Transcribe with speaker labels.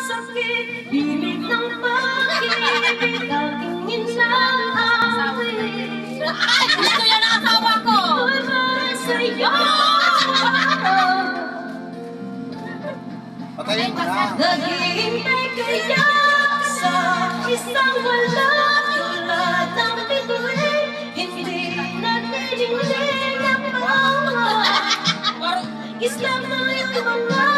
Speaker 1: sakit, hilig ng pag-ibig, aking minsan awit.
Speaker 2: Gusto yan ang asawa ko!
Speaker 1: Ako'y para sa'yo.
Speaker 3: Patayin mo na.
Speaker 1: Naghihintay kaya sa isang walang tulad ng bituin, hindi nagdidinig ang mga islam na may mga